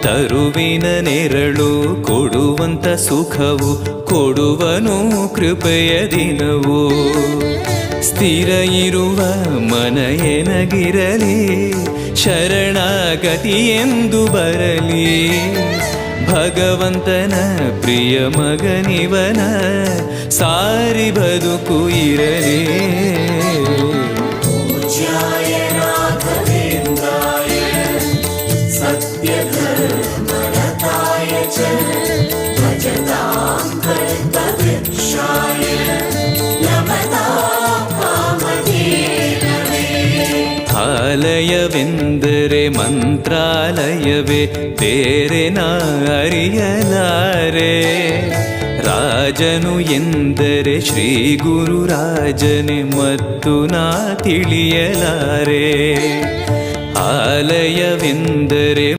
ತರುವಿನ ನೆರಳು ಕೊಡುವಂತ ಸುಖವು ಕೊಡುವನು ಕೃಪೆಯ ದಿನವು. ಸ್ಥಿರ ಇರುವ ಮನ ಎನಗಿರಲಿ, ಶರಣಾಗತಿ ಎಂದು ಬರಲಿ. ಭಗವಂತನ ಪ್ರಿಯ ಮಗನಿವನ, ಸಾರಿ ಬದುಕು ಇರಲಿ. ಆಲಯವೆಂದರೆ ಮಂತ್ರಾಲಯವೇ, ಬೇರೆ ನಾ ಅರಿಯಲಾರೆ. ರಾಜನು ಎಂದರೆ ಶ್ರೀ ಗುರು ರಾಜನೇ, ಮತ್ತು ನಾ ತಿಳಿಯಲಾರೆ. ಆಲಯವೆಂದರೆ